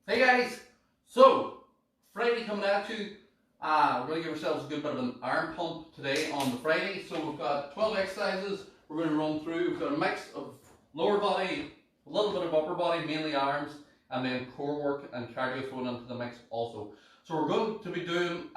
Hey guys, so Friday coming at you. We're going to give ourselves a good bit of an arm pump today on the Friday. So we've got 12 exercises we're going to run through. We've got a mix of lower body, a little bit of upper body, mainly arms, and then core work and cardio thrown into the mix also. So we're going to be doing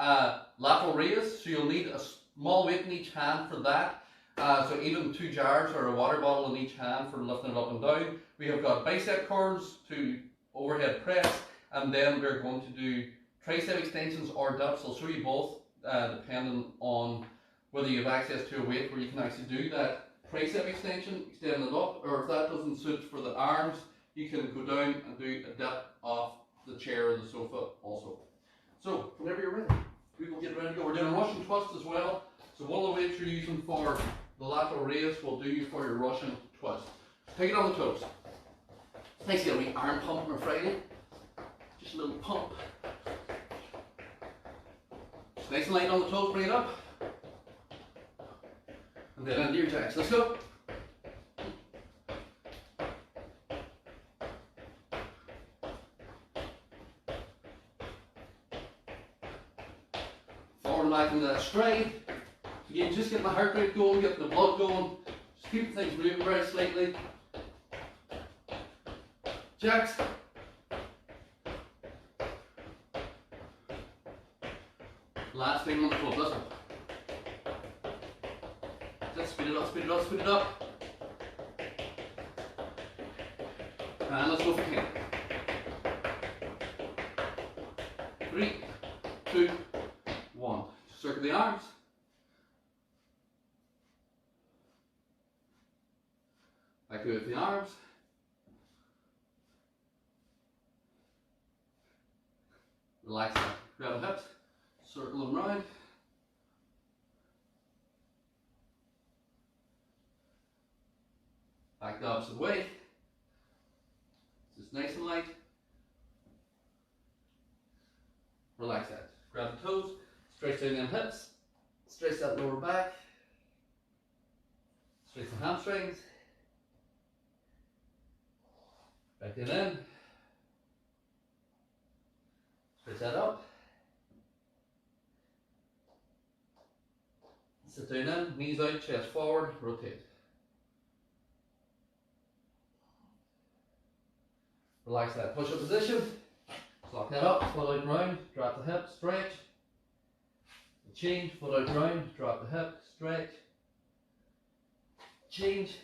lateral raise, so you'll need a small weight in each hand for that. So even 2 jars or a water bottle in each hand for lifting it up and down. We have got bicep curls to overhead press, and then we're going to do tricep extensions or dips. I'll show you both depending on whether you have access to a weight where you can actually do that tricep extension, extend it up, or if that doesn't suit for the arms, you can go down and do a dip off the chair or the sofa also. So whenever you're ready, we will get ready to go. We're doing a Russian twist as well. So one of the weights you're using for the lateral raise will do you for your Russian twist. Take it on the toes. Nice to get a wee arm pump on a Friday. Just a little pump. Just nice and light on the toes, bring it up. And then into your jacks. Let's go. Forward and back into that stride. Again, just getting the heart rate going, getting the blood going. Just keeping things moving very slightly. Jacks. Last thing on the foot, listen. Just speed it up, speed it up, speed it up. And let's go for 10. 3, 2, 1. Circle the arms. Back to the arms. Relax that. Grab the hips, circle them round. Back the opposite way. Just nice and light. Relax that. Grab the toes, stretch down them hips, stretch that lower back, stretch the hamstrings. Back it in. Stretch that up. Sit down in, knees out, chest forward, rotate. Relax that push-up position. Lock that up, foot out and round, drop the hip, stretch. Change, foot out and round, drop the hip, stretch. Change.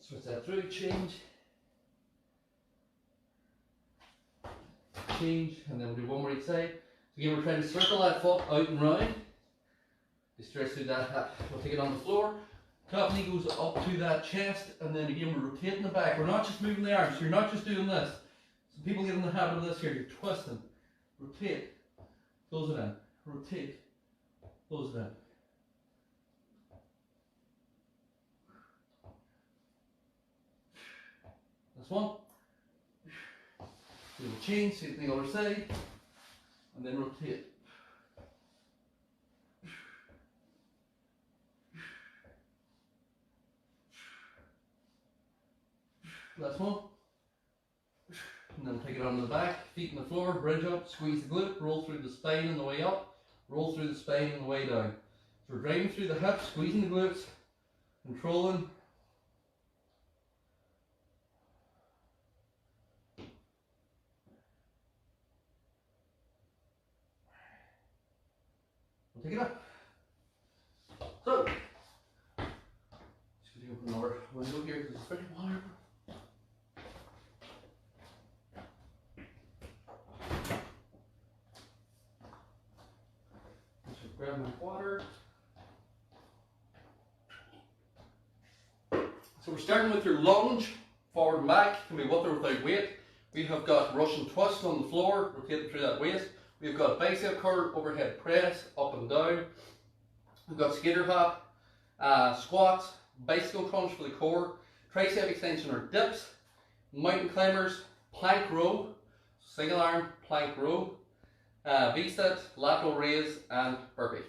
Switch that through, change. Change, and then we'll do one more each side. So again, we're trying to circle that foot out and round. You stretch through that hip. We'll take it on the floor. Top knee goes up to that chest, and then again we're rotating the back. We're not just moving the arms, so you're not just doing this. Some people get in the habit of this here. You're twisting. Rotate. Close it in. Rotate. Close it in. This one. Do the change, same thing other side, and then rotate. Last one. And then take it onto the back, feet on the floor, bridge up, squeeze the glute, roll through the spine on the way up, roll through the spine on the way down. So we're driving through the hips, squeezing the glutes, controlling. Take it up. So, just going to open another window here because it's pretty warm. Just grab my water. So we're starting with your lunge, forward and back, can be with or without weight. We have got Russian twist on the floor, rotating through that waist. We've got bicep curl, overhead press, up and down. We've got skater hop, squats, bicycle crunch for the core, tricep extension or dips, mountain climbers, plank row, single arm plank row, V-sit, lateral raise, and burpee.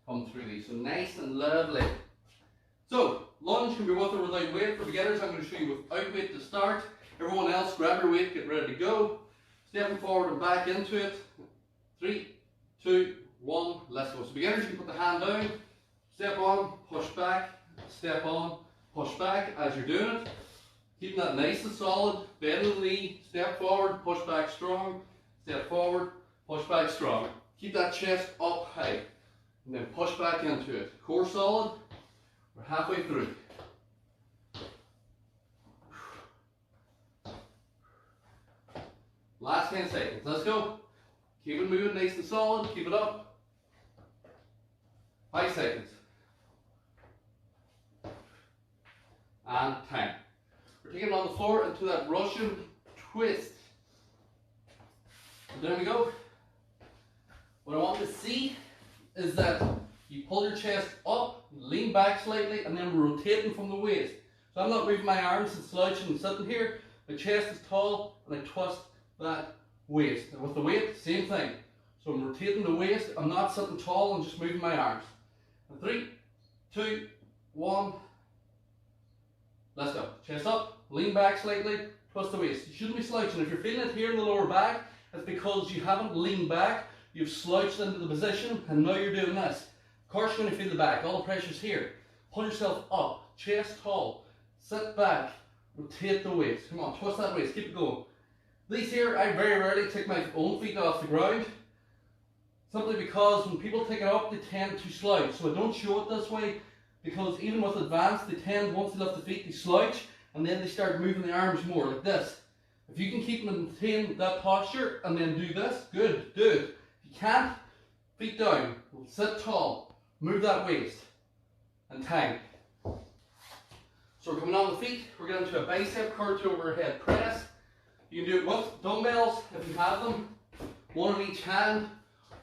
Come through these, so nice and lovely. So lunge can be with or without weight. For beginners, I'm going to show you without weight to start. Everyone else, grab your weight, get ready to go. Stepping forward and back into it. 3, 2, 1, let's go. So beginners, you can put the hand down, step on, push back, step on, push back as you're doing it. Keeping that nice and solid, bend the knee, step forward, push back strong, step forward, push back strong. Keep that chest up high, and then push back into it. Core solid, we're halfway through. Last 10 seconds, let's go. Keep it moving nice and solid, keep it up. 5 seconds. And time. We're taking it on the floor into that Russian twist. So there we go. What I want to see is that you pull your chest up, lean back slightly, and then we're rotating from the waist. So I'm not moving my arms and slouching and sitting here. My chest is tall, and I twist that waist. And with the weight, same thing. So I'm rotating the waist. I'm not sitting tall and just moving my arms. And 3, 2, 1. Let's go. Chest up, lean back slightly, twist the waist. You shouldn't be slouching. If you're feeling it here in the lower back, it's because you haven't leaned back. You've slouched into the position, and now you're doing this. Of course you're going to feel the back. All the pressure's here. Pull yourself up, chest tall, sit back, rotate the waist. Come on, twist that waist, keep it going. These here, I very rarely take my own feet off the ground, simply because when people take it up, they tend to slouch. So I don't show it this way, because even with advanced, they tend, once they lift the feet, they slouch, and then they start moving the arms more, like this. If you can keep maintain that posture, and then do this, good, do it. If you can't, feet down, sit tall, move that waist, and time. So we're coming on the feet, we're getting to a bicep curl to overhead press. You can do it with dumbbells if you have them, one in each hand,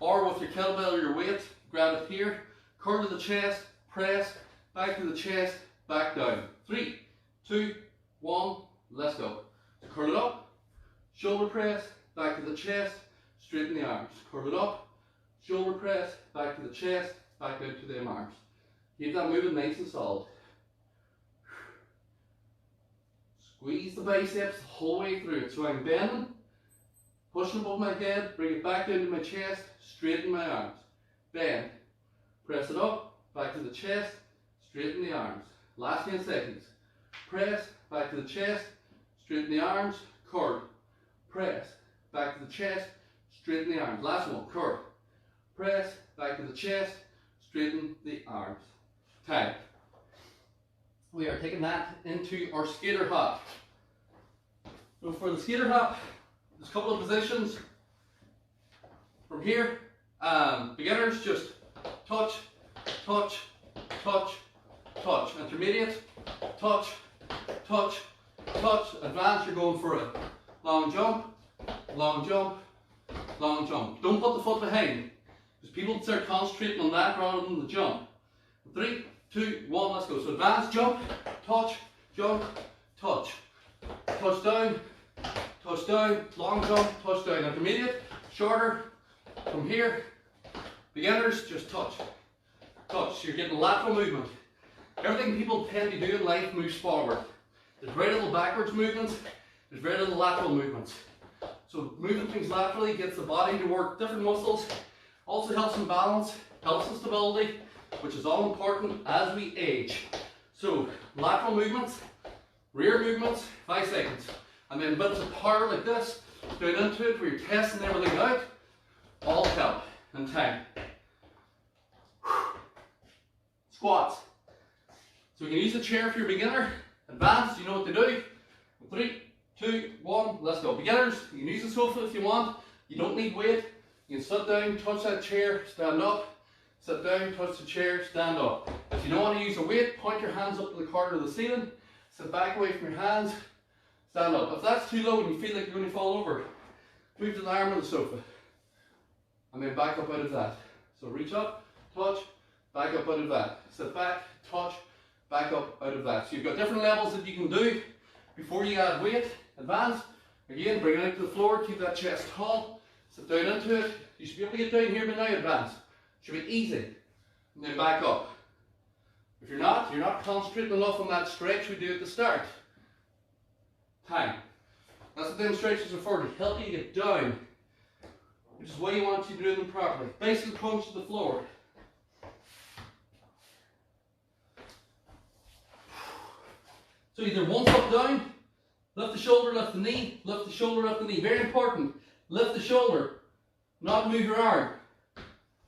or with your kettlebell or your weight. Grab it here, curl to the chest, press, back to the chest, back down. 3, 2, 1, let's go. So curl it up, shoulder press, back to the chest, straighten the arms. Curl it up, shoulder press, back to the chest, back out to the arms. Keep that moving nice and solid. Squeeze the biceps the whole way through it. So I'm bending, pushing above my head, bring it back down to my chest, straighten my arms. Bend, press it up, back to the chest, straighten the arms. Last 10 seconds. Press, back to the chest, straighten the arms, curl. Press, back to the chest, straighten the arms. Last one, curl. Press, back to the chest, straighten the arms. Time. We are taking that into our skater hop. So for the skater hop, there's a couple of positions. From here, beginners just touch, touch, touch, touch. Intermediate, touch, touch, touch. Advanced, you're going for a long jump, long jump, long jump. Don't put the foot behind, because people start concentrating on that rather than the jump. 3, 2, 1, let's go. So advanced jump, touch, jump, touch. Touch down, long jump, touch down. Intermediate, shorter, from here. Beginners, just touch, touch. You're getting lateral movement. Everything people tend to do in life moves forward. There's very little backwards movements, there's very little lateral movements. So moving things laterally gets the body to work different muscles, also helps in balance, helps in stability, which is all important as we age. So lateral movements, rear movements, 5 seconds. And then bits of power like this, down into it where you're testing everything out, all help and time. Squats. So you can use the chair if you're a beginner. Advanced, you know what to do. 3, 2, 1, let's go. Beginners, you can use the sofa if you want. You don't need weight. You can sit down, touch that chair, stand up. Sit down, touch the chair, stand up. If you don't want to use a weight, point your hands up to the corner of the ceiling. Sit back away from your hands, stand up. If that's too low and you feel like you're going to fall over, move to the arm of the sofa. And then back up out of that. So reach up, touch, back up out of that. Sit back, touch, back up out of that. So you've got different levels that you can do before you add weight. Advanced, again, bring it out to the floor, keep that chest tall, sit down into it. You should be able to get down here by now, advanced. Should be easy. And then back up. If you're not concentrating enough on that stretch we do at the start. Time. That's what demonstrations are for, to help you get down, which is why you want you to do them properly. Basic crunch to the floor. So either one foot down, lift the shoulder, lift the knee, lift the shoulder, lift the knee. Very important. Lift the shoulder, not move your arm.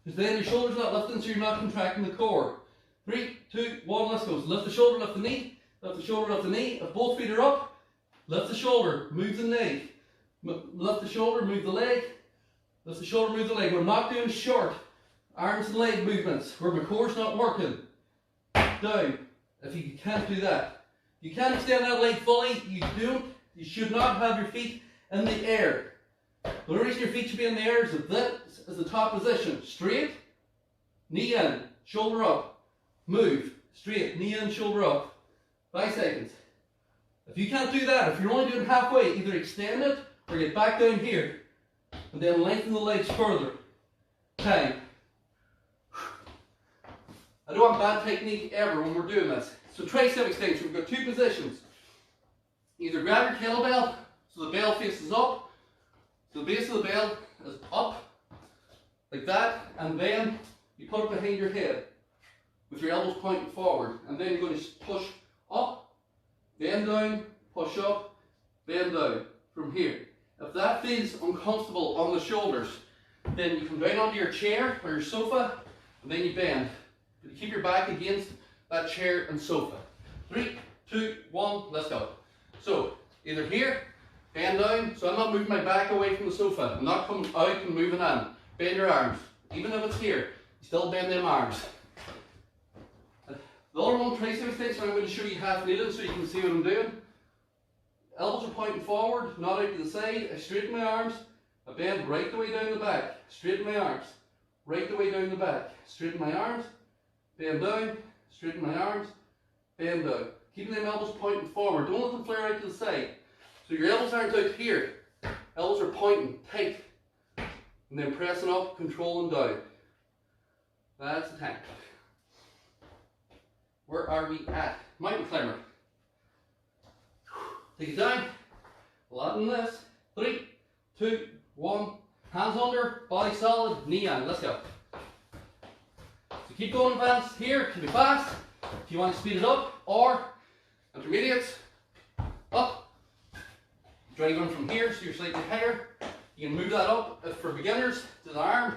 Because then your shoulder's not lifting, so you're not contracting the core. 3, 2, 1, let's go. So lift the shoulder, lift the knee, lift the shoulder, lift the knee. If both feet are up, lift the shoulder, move the leg. Lift the shoulder, move the leg. Lift the shoulder, move the leg. We're not doing short arms and leg movements where my core's not working. Down. If you can't do that. You can't extend that leg fully. You should not have your feet in the air. The only reason your feet should be in the air is if this is the top position. Straight, knee in, shoulder up. Move, straight, knee in, shoulder up. 5 seconds. If you can't do that, if you're only doing halfway, either extend it or get back down here. And then lengthen the legs further. Time. I don't want bad technique ever when we're doing this. So tricep extension, we've got 2 positions. Either grab your kettlebell so the bell faces up. So the base of the bell is up, like that, and then you put it behind your head with your elbows pointing forward. And then you're going to push up, bend down, push up, bend down from here. If that feels uncomfortable on the shoulders, then you come down onto your chair or your sofa, and then you bend. You keep your back against that chair and sofa. 3, 2, 1, let's go. So, either here, bend down, so I'm not moving my back away from the sofa. I'm not coming out and moving in. Bend your arms. Even if it's here, you still bend them arms. The other one, tricep extension, I'm going to show you half kneeling so you can see what I'm doing. Elbows are pointing forward, not out to the side. I straighten my arms. I bend right the way down the back. Straighten my arms. Right the way down the back. Straighten my arms. Bend down. Straighten my arms. Bend down. Keeping them elbows pointing forward. Don't let them flare out to the side. So your elbows aren't out here. Elbows are pointing tight. And then pressing up, controlling down. That's the time. Where are we at? Mountain climber. Take it down. A lot in this. 3, 2, 1. Hands under, body solid, knee in. Let's go. So keep going fast. Here, can be fast. If you want to speed it up, or intermediates, up. Driving from here, so you're slightly higher. You can move that up if for beginners to the arm.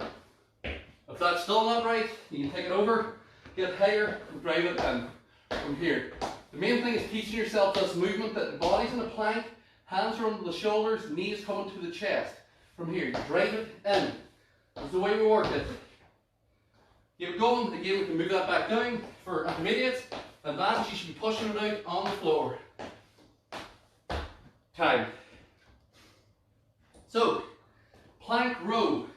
If that's still not right, you can take it over, get higher, and drive it in from here. The main thing is teaching yourself this movement that the body's in a plank, hands are under the shoulders, knees coming to the chest. From here, you drive it in. That's the way we work it. Keep it going. Again, we can move that back down for intermediates. Advanced, you should be pushing it out on the floor. Time. So, plank row.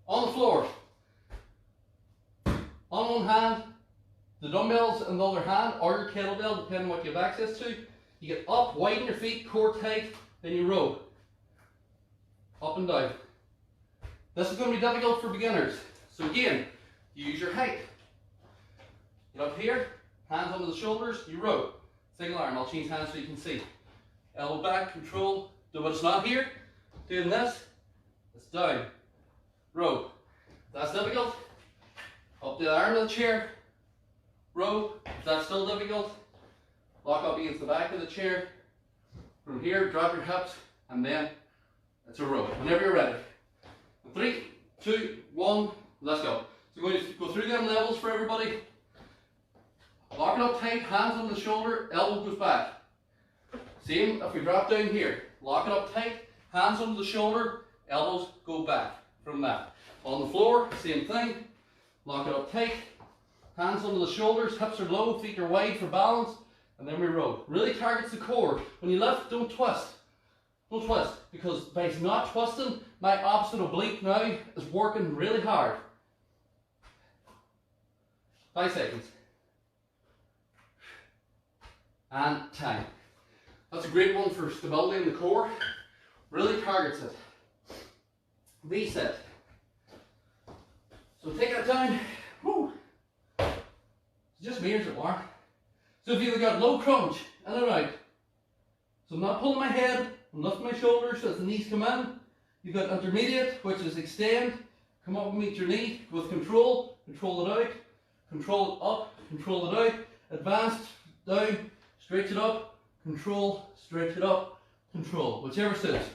On the floor. On one hand, the dumbbells in the other hand, or your kettlebell, depending on what you have access to. You get up, widen your feet, core tight, then you row. Up and down. This is going to be difficult for beginners. So again, you use your height. Get up here, hands under the shoulders, you row. Single arm, I'll change hands so you can see. Elbow back, control. Do but it's not here. Doing this, it's down. Row. If that's difficult, up the arm of the chair. Row. If that's still difficult, lock up against the back of the chair. From here, drop your hips, and then it's a row. Whenever you're ready. 3, 2, 1, let's go. So we're going to go through them levels for everybody. Lock it up tight, hands on the shoulder, elbow goes back. Same if we drop down here. Lock it up tight, hands under the shoulder, elbows go back from that. On the floor, same thing. Lock it up tight, hands under the shoulders, hips are low, feet are wide for balance, and then we row. Really targets the core. When you lift, don't twist. Don't twist, because by not twisting, my opposite oblique now is working really hard. 5 seconds. And time. That's a great one for stability in the core. Really targets it. Reset. So take that down. Woo. It's just me, is it, Warren? So if you've got low crunch, in and out. So I'm not pulling my head, I'm lifting my shoulders as the knees come in. You've got intermediate, which is extend, come up and meet your knee with control, control it out, control it up, control it out, advanced, down, stretch it up, control, stretch it up, control, whichever suits.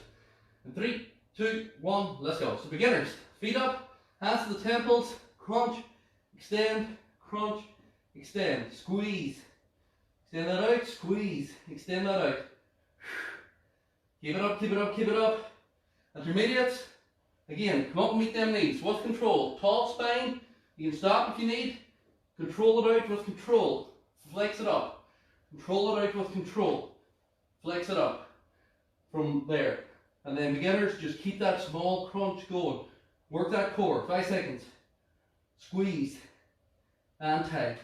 In 3, 2, 1, let's go. So beginners, feet up, hands to the temples, crunch, extend, squeeze. Extend that out, squeeze, extend that out. Keep it up, keep it up, keep it up. Intermediates, again, come up and meet them knees with control. Tall spine, you can stop if you need. Control it out with control. Flex it up. Control it out with control. Flex it up from there. And then beginners, just keep that small crunch going. Work that core, 5 seconds. Squeeze and tag.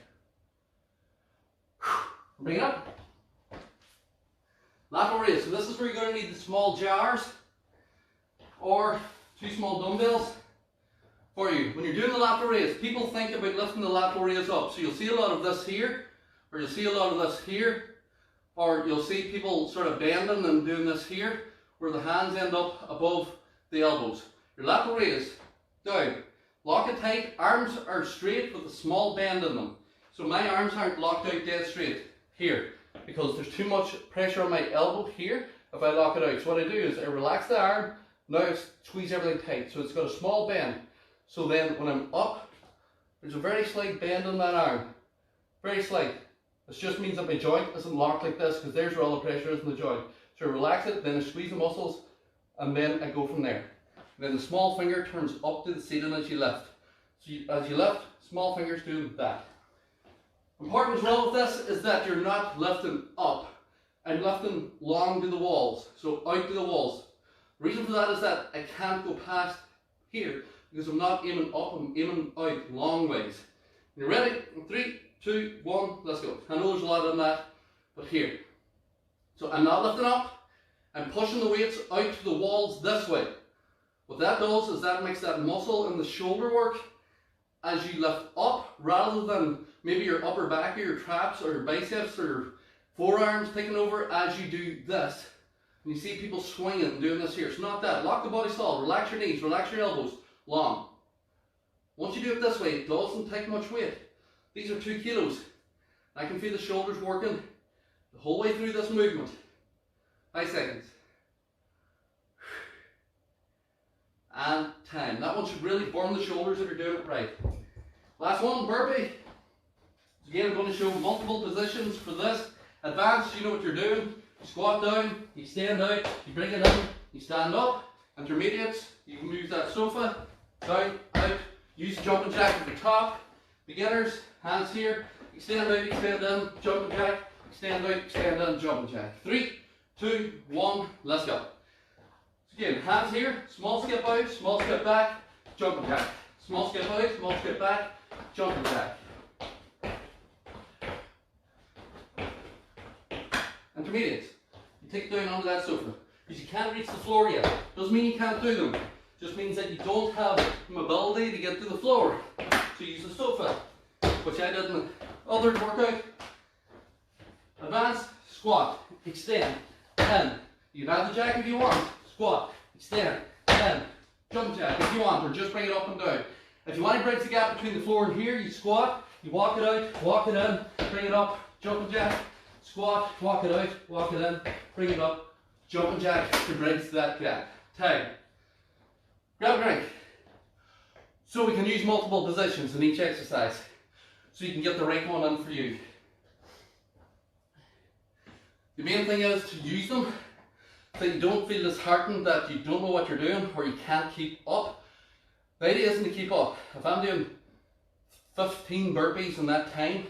Bring it up. Lateral raise. So this is where you're going to need the small jars or 2 small dumbbells for you. When you're doing the lateral raise, people think about lifting the lateral raise up. So you'll see a lot of this here, or you'll see a lot of this here, or you'll see people sort of bending and doing this here, where the hands end up above the elbows. Your lateral raise, down. Lock it tight. Arms are straight with a small bend in them. So my arms aren't locked out dead straight here, because there's too much pressure on my elbow here if I lock it out. So what I do is I relax the arm, now I squeeze everything tight. So it's got a small bend. So then when I'm up, there's a very slight bend on that arm. Very slight. This just means that my joint isn't locked like this, because there's where all the pressure is in the joint. So I relax it, then I squeeze the muscles, and then I go from there. And then the small finger turns up to the ceiling as you lift. So as you lift, small fingers do that. Important as well with this is that you're not lifting up. I'm lifting long to the walls, so out to the walls. The reason for that is that I can't go past here because I'm not aiming up, I'm aiming out long ways. When you're ready? 3, 2, 1, let's go. I know there's a lot in that, but here. So I'm not lifting up, I'm pushing the weights out to the walls this way. What that does is that makes that muscle in the shoulder work as you lift up, rather than maybe your upper back or your traps or your biceps or your forearms taking over as you do this. And you see people swinging, doing this here. It's not that. Lock the body solid, relax your knees, relax your elbows, long. Once you do it this way, it doesn't take much weight. These are 2 kilos. I can feel the shoulders working the whole way through this movement. 5 seconds. And time. That one should really burn the shoulders if you're doing it right. Last one, burpee. Again, I'm going to show multiple positions for this. Advanced, you know what you're doing. You squat down, you stand out, you bring it in, you stand up. Intermediates, you move that sofa, down, out. Use the jumping jack at the top. Beginners, hands here, extend out, extend in, jumping jack, extend out, extend in, jumping jack. 3, 2, 1, let's go. Again, hands here, small step out, small step back, jumping jack. Small step out, small step back, jumping jack. Intermediates. You take it down onto that sofa. Because you can't reach the floor yet. Doesn't mean you can't do them. Just means that you don't have mobility to get to the floor. So use the sofa, which I did in the other workout. Advance, squat, extend, in. You can add the jack if you want. Squat, extend, in. Jump jack if you want, or just bring it up and down. If you want to bridge the gap between the floor and here, you squat, you walk it out, walk it in, bring it up, jumping jack, squat, walk it out, walk it in, bring it up, jumping jack to bridge that gap. Tag. Grab a drink. So we can use multiple positions in each exercise, so you can get the right one in for you. The main thing is to use them so you don't feel disheartened that you don't know what you're doing or you can't keep up. The idea isn't to keep up. If I'm doing 15 burpees in that time,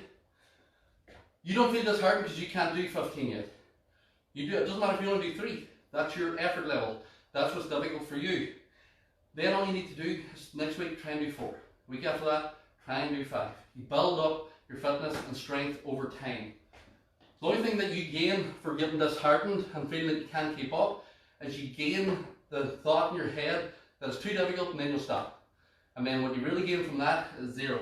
you don't feel disheartened because you can't do 15 yet. You do. It doesn't matter if you only do 3. That's your effort level. That's what's difficult for you. Then all you need to do is next week try and do 4. Week after that, try and do 5. You build up your fitness and strength over time. The only thing that you gain for getting disheartened and feeling that you can't keep up is you gain the thought in your head that it's too difficult, and then you'll stop. And then what you really gain from that is 0.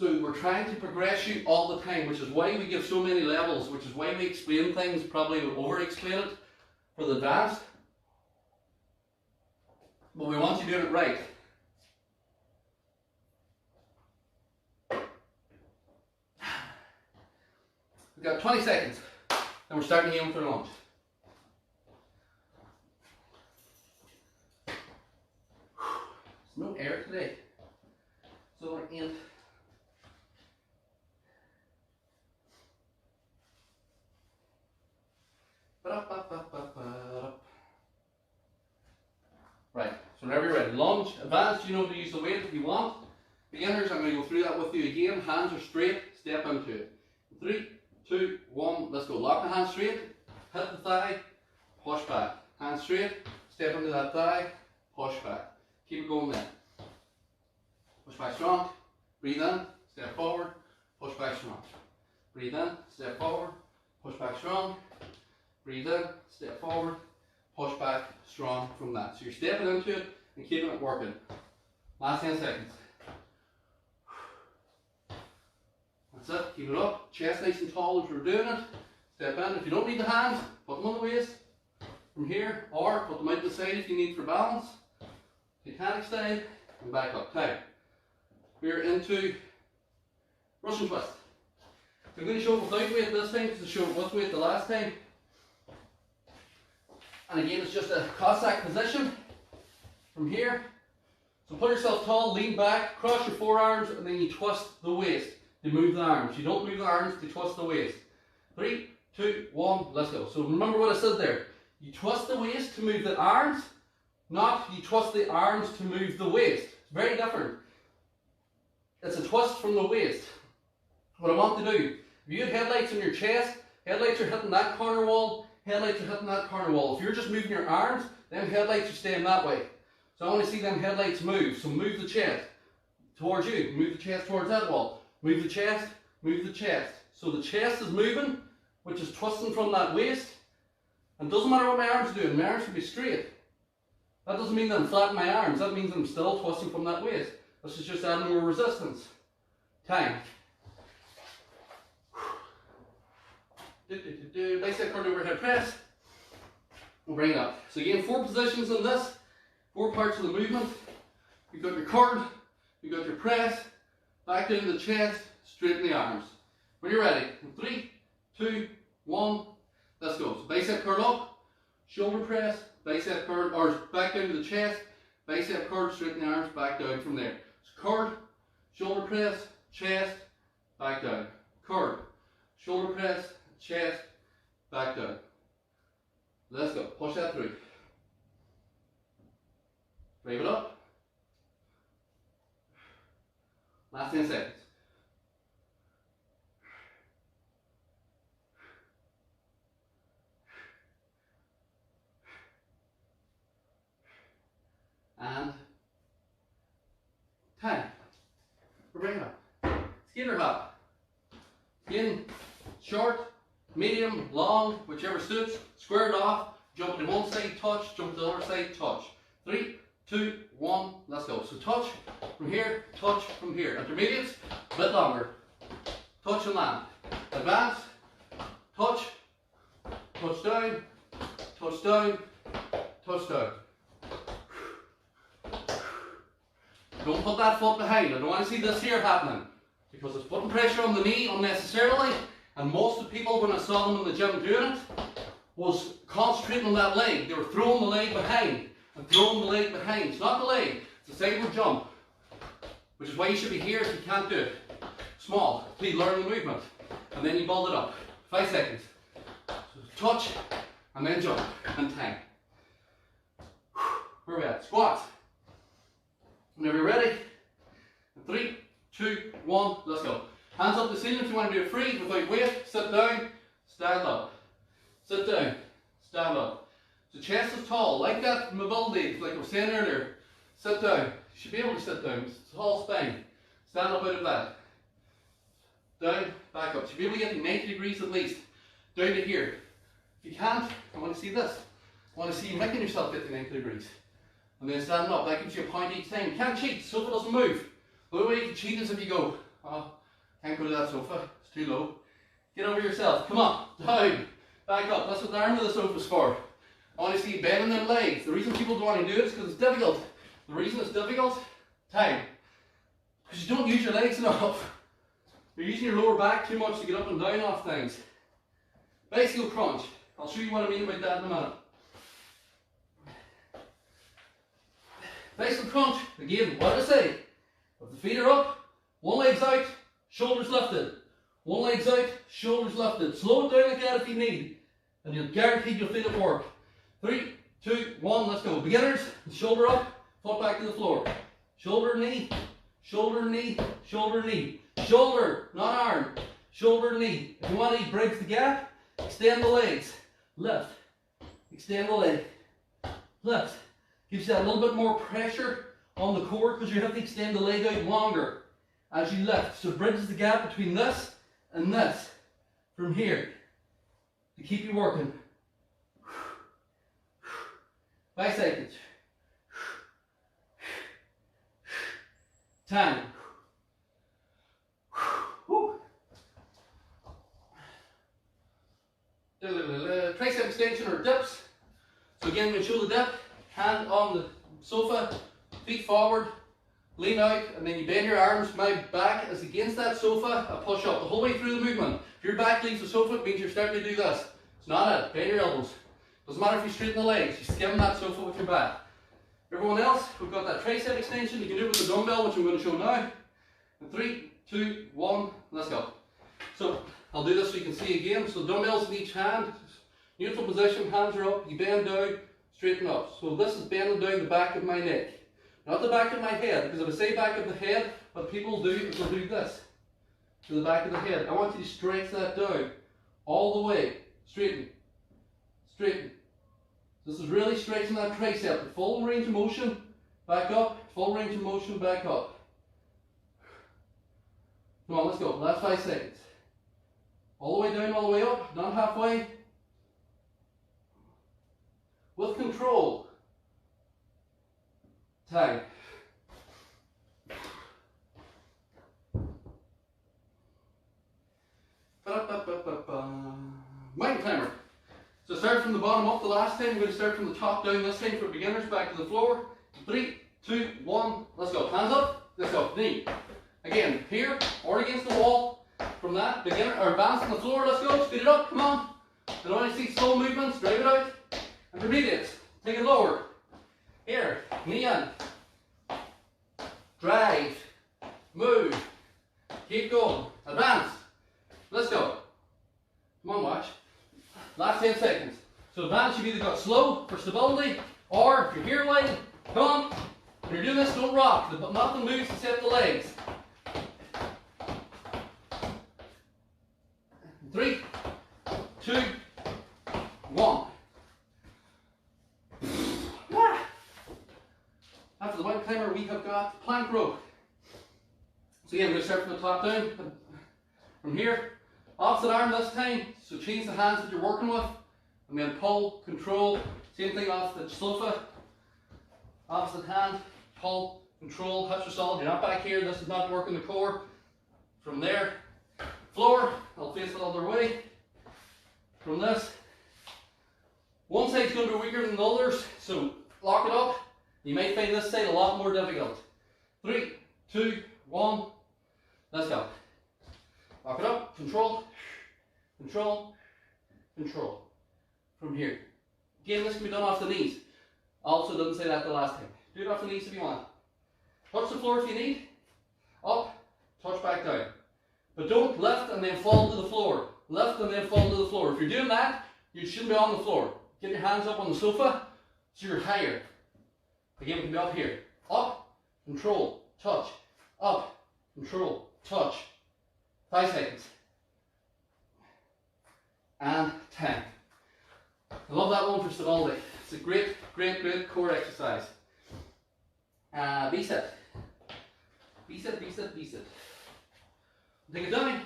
So we're trying to progress you all the time, which is why we give so many levels, which is why we explain things, probably over-explain it for the advanced. But we want you doing it right. We've got 20 seconds, and we're starting aiming for lunge. There's no air today, so we're in. Right, so whenever you're ready, lunge, advanced, you know to use the weight if you want. Beginners, I'm going to go through that with you again. Hands are straight, step into it. 3, 2, 1, let's go. Lock the hands straight, hit the thigh, push back. Hands straight, step into that thigh, push back. Keep it going there. Push back strong, breathe in, step forward, push back strong. Breathe in, step forward, push back strong. Breathe in, step forward, push back strong from that. So you're stepping into it and keeping it working. Last 10 seconds. That's it, keep it up. Chest nice and tall as we're doing it. Step in. If you don't need the hands, put them on the waist from here, or put them out to the side if you need for balance. Titanic style, and back up. Now, we're into Russian twist. I'm going to show it without weight this time because I showed it with weight the last time. And again, it's just a Cossack position from here. So put yourself tall, lean back, cross your forearms, and then you twist the waist to move the arms. You don't move the arms to twist the waist. 3, 2, 1, let's go. So remember what I said there. You twist the waist to move the arms, not you twist the arms to move the waist. It's very different. It's a twist from the waist. What I want to do, if you have headlights on your chest, headlights are hitting that corner wall, headlights are hitting that corner wall. If you're just moving your arms, then headlights are staying that way. So I want to see them headlights move. So move the chest towards you. Move the chest towards that wall. Move the chest, move the chest. So the chest is moving, which is twisting from that waist. And it doesn't matter what my arms are doing. My arms can be straight. That doesn't mean that I'm flattening my arms. That means that I'm still twisting from that waist. This is just adding more resistance. Time. Bicep curl overhead press. We'll bring it up. So again, 4 positions in this, 4 parts of the movement. You've got your curl, you've got your press, back down to the chest, straighten the arms. When you're ready, 3, 2, 1, let's go. So bicep curl up, shoulder press, bicep curl, or back down to the chest, bicep curl, straighten the arms, back down from there. So curl, shoulder press, chest, back down. Curl, shoulder press, chest, back down. Let's go. Push that through. Drive it up. Last 10 seconds. And time. We're bringing it up. Skater hop. In, short, medium, long, whichever suits. Square it off. Jump to one side, touch. Jump to the other side, touch. 3, 2, 1, let's go. So touch from here, touch from here. Intermediates, a bit longer. Touch and land. Advance, touch, touch down, touch down, touch down. Don't put that foot behind. I don't want to see this here happening because it's putting pressure on the knee unnecessarily. And most of the people, when I saw them in the gym doing it, was concentrating on that leg. They were throwing the leg behind and throwing the leg behind. It's not the leg, it's the sideward jump. Which is why you should be here if you can't do it. Small, please learn the movement. And then you build it up. 5 seconds. So touch, and then jump, and time. Where are we at? Squats. Whenever you're ready. 3, 2, 1, let's go. Hands up to the ceiling if you want to do it free, without weight. Sit down, stand up. Sit down, stand up. So chest is tall, like that mobility, like I was saying earlier. Sit down. You should be able to sit down. It's a tall spine. Stand up out of that. Down, back up. You should be able to get to 90 degrees at least. Down to here. If you can't, I want to see this. I want to see you making yourself get to 90 degrees. And then standing up. That gives you a point each time. You can't cheat, so if it doesn't move. The only way you can cheat is if you go Oh, can't go to that sofa. It's too low. Get over yourself. Come on. Down. Back up. That's what the arm of the sofa's for. I want to see you bending them legs. The reason people don't want to do it is because it's difficult. The reason it's difficult, time. Because you don't use your legs enough. You're using your lower back too much to get up and down off things. Bicycle crunch. I'll show you what I mean about that in a minute. Bicycle crunch. Again, what did I say? If the feet are up, one leg's out, shoulders lifted. One leg's out, shoulders lifted. Slow it down like that if you need. And you'll guarantee you'll feel it work. 3, 2, 1, let's go. Beginners, shoulder up, foot back to the floor. Shoulder, knee, shoulder, knee, shoulder, knee. Shoulder, not arm. Shoulder, knee. If you want to bridge the gap, extend the legs. Lift. Extend the leg. Lift. Gives you that little bit more pressure on the core because you have to extend the leg out longer as you lift. So it bridges the gap between this and this from here to keep you working. 5 seconds. 10. Tricep extension or dips. So again, we're going to show the dip. Hand on the sofa, feet forward, lean out, and then you bend your arms. My back is against that sofa. I push up the whole way through the movement. If your back leaves the sofa, it means you're starting to do this. It's not it. Bend your elbows. Doesn't matter if you straighten the legs. You skim that sofa with your back. Everyone else, we've got that tricep extension. You can do it with the dumbbell, which I'm going to show now. And 3, 2, 1, let's go. So I'll do this so you can see again. So dumbbells in each hand. Neutral position, hands are up. You bend down, straighten up. So this is bending down the back of my neck. Not the back of my head, because if I say back of the head, what people do is they'll do this to the back of the head. I want you to stretch that down all the way. Straighten. Straighten. This is really stretching that tricep. Full range of motion, back up. Full range of motion, back up. Come on, let's go. Last 5 seconds. All the way down, all the way up, not halfway. With control. Time. Mountain climber. So start from the bottom up the last time. We're going to start from the top down this time for beginners. Back to the floor. 3, 2, 1. Let's go. Hands up. Let's go. Knee. Again, here or against the wall. From that, beginner or advance on the floor. Let's go. Speed it up. Come on. I don't want to see slow movements. Drive it out. Intermediates. Take it lower. Here. Knee in. Drive. Move. Keep going. Advance. Let's go. Come on, watch. Last 10 seconds. So advance, you've either got slow for stability, or if you're here wide, come on. When you're doing this, don't rock. Nothing moves except the legs. 3, 2, 1. After the mountain climber, we have got plank rope. So again, we're going to start from the top down. From here, opposite arm this time. So change the hands that you're working with. And then pull, control. Same thing off the sofa. Opposite hand, pull, control, hips are solid. You're not back here. This is not working the core. From there, floor. I'll face the other way. From this, one side's going to be weaker than the others. So lock it up. You might find this side a lot more difficult. 3, 2, 1. Let's go. Lock it up. Control. Control. Control. From here. Again, this can be done off the knees. Also didn't say that the last time. Do it off the knees if you want. Touch the floor if you need. Up. Touch back down. But don't lift and then fall to the floor. Lift and then fall to the floor. If you're doing that, you shouldn't be on the floor. Get your hands up on the sofa so you're higher. Again, we can be up here. Up, control, touch. Up, control, touch. 5 seconds. And 10. I love that one for stability. It's a great, great, great core exercise. V-sit. V-sit, V-sit, V-sit. Take it down.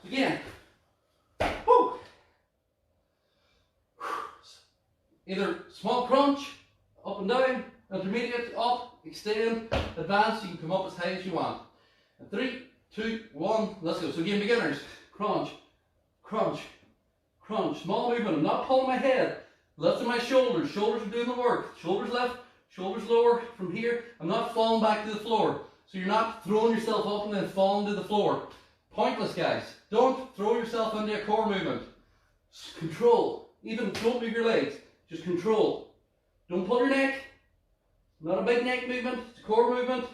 Again. Woo. Either small crunch, up and down, intermediate, up, extend, advance. You can come up as high as you want. And 3, 2, 1, let's go. So again, beginners, crunch, crunch, crunch. Small movement. I'm not pulling my head, lifting my shoulders. Shoulders are doing the work. Shoulders left, shoulders lower. From here, I'm not falling back to the floor. So you're not throwing yourself up and then falling to the floor. Pointless, guys. Don't throw yourself into a core movement. Control. Even don't move your legs. Just control. Don't pull your neck. Not a big neck movement. It's a core movement.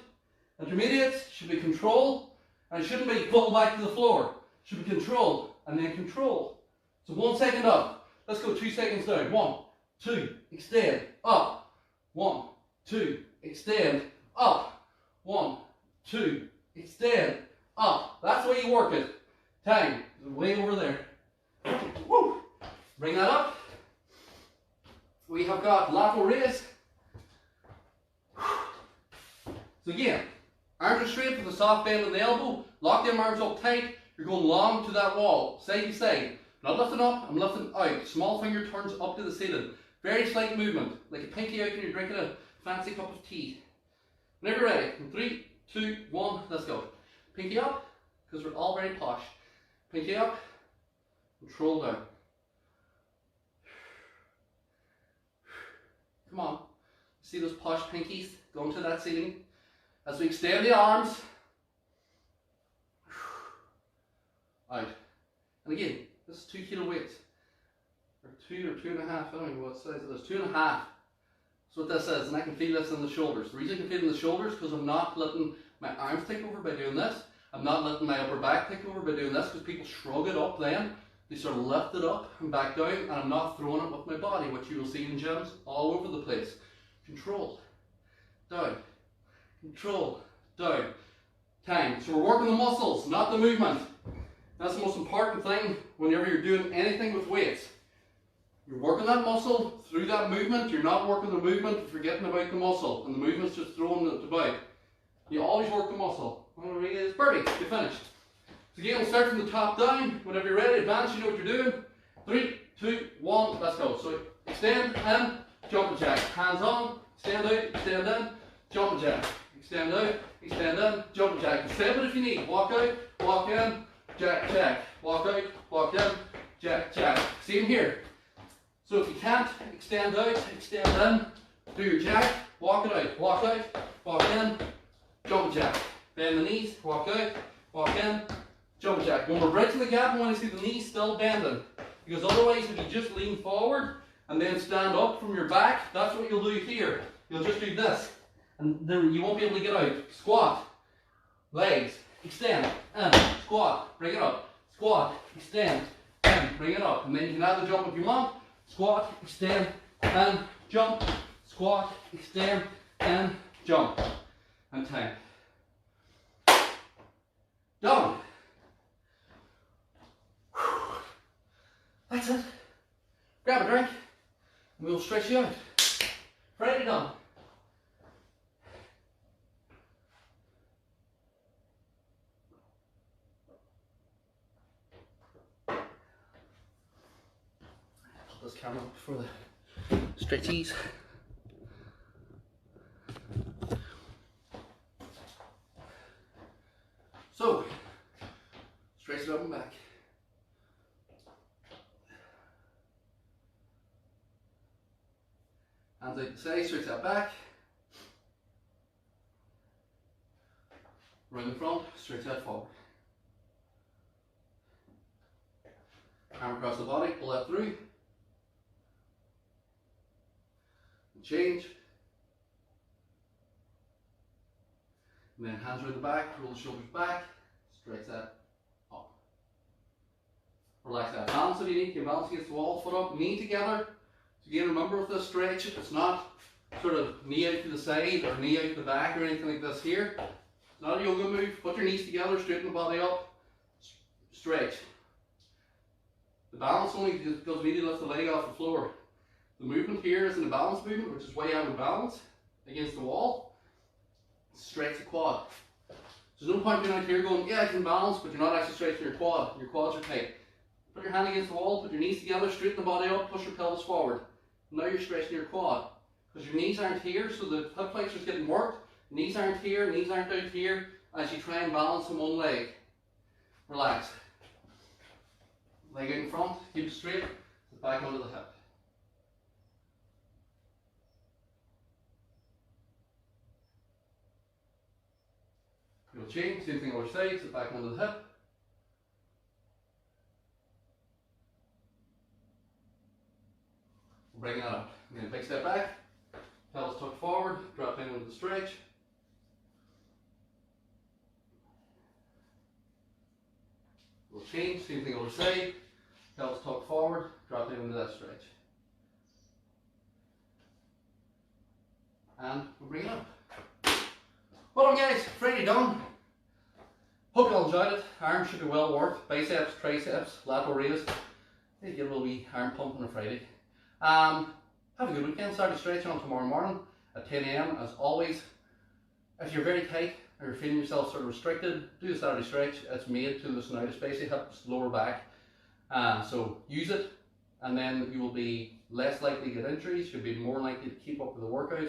Intermediates should be control. And it shouldn't be fall back to the floor. It should be control. And then control. So 1 second up. Let's go 2 seconds down. 1, 2, extend, up. 1, 2, extend, up. 1, 2, extend, up. That's the way you work it. Time is way over there. Woo. Bring that up. We have got lateral raise. So again, arms are straight with a soft bend in the elbow. Lock them arms up tight. You're going long to that wall, side to side. Not lifting up, I'm lifting out. Small finger turns up to the ceiling. Very slight movement, like a pinky out when you're drinking a fancy cup of tea. Whenever you're ready, in 3, 2, 1, let's go. Pinky up, because we're all very posh. Pinky up, control down. Come on, see those posh pinkies going to that ceiling? As we extend the arms, out. And again, this is 2 kilo weights, or 2 or 2.5, I don't know what size it is, 2.5. That's what this is, and I can feel this in the shoulders. The reason I can feel it in the shoulders is because I'm not letting my arms take over by doing this. I'm not letting my upper back take over by doing this, because people shrug it up then. They sort of lift it up and back down, and I'm not throwing it with my body, which you will see in gyms all over the place. Control, down, control, down. Time. So we're working the muscles, not the movement. That's the most important thing whenever you're doing anything with weights. You're working that muscle through that movement. You're not working the movement and forgetting about the muscle. And the movement's just throwing it about. You always work the muscle. Perfect. You're finished. So again, we'll start from the top down. Whenever you're ready, advance, you know what you're doing. 3, 2, 1, let's go. So extend in, jump and jack. Hands on, extend out, extend in, jump and jack. Extend out, extend in, jump and jack. Extend it if you need. Walk out, walk in, jack, jack. Walk out, walk in, jack, jack. Same here. So if you can't, extend out, extend in, do your jack, walk it out, walk in, jump and jack. Bend the knees, walk out, walk in, jump and jack. When we're bridging the gap, we want to see the knees still bending. Because otherwise, if you just lean forward and then stand up from your back, that's what you'll do here. You'll just do this. And then you won't be able to get out. Squat, legs, extend, in, squat, bring it up. Squat, extend, in, bring it up. And then you can add the jump if you want. Squat, extend, and jump. Squat, extend, and jump. And time. Done. That's it. Grab a drink, and we'll stretch you out. Friday done. Put this camera up for the stretchies. So, stretch it up and back. Hands out to side, stretch that back. Round the front, stretch that forward. Arm across the body, pull that through. And change. And then hands around the back, roll the shoulders back, stretch that up. Relax that. Balance if you need, you can balance against the wall, foot up, knee together. So again, remember with this stretch, it's not sort of knee out to the side or knee out to the back or anything like this here. It's not a yoga move. Put your knees together, straighten the body up, stretch. The balance only just because we need to lift the leg off the floor. The movement here isn't a balance movement, which is why I would balance against the wall. Stretch the quad. So there's no point being out here going, yeah, I can balance, but you're not actually stretching your quad. Your quads are tight. Put your hand against the wall, put your knees together, straighten the body up, push your pelvis forward. Now you're stretching your quad. Because your knees aren't here, so the hip flexor's getting worked. Knees aren't here, knees aren't out here, as you try and balance on one leg. Relax. Leg out in front, keep it straight, back onto the hip. You'll change, same thing other side, sit back onto the hip. Bring that up. Again, big step back, pelvis tucked forward, drop down into the stretch. We'll change, same thing other side, pelvis tucked forward, drop down into that stretch. And we'll bring it up. Well done guys, Friday done. Hope you all enjoyed it. Arms should be well worked, biceps, triceps, lateral raise. Get a little wee arm pump on a Friday. Have a good weekend. Start stretching on tomorrow morning at 10 AM as always. If you're very tight or you're feeling yourself sort of restricted, do the Saturday stretch. It's made to loosen out, especially hips, lower back. So use it, and then you will be less likely to get injuries. You'll be more likely to keep up with the workouts,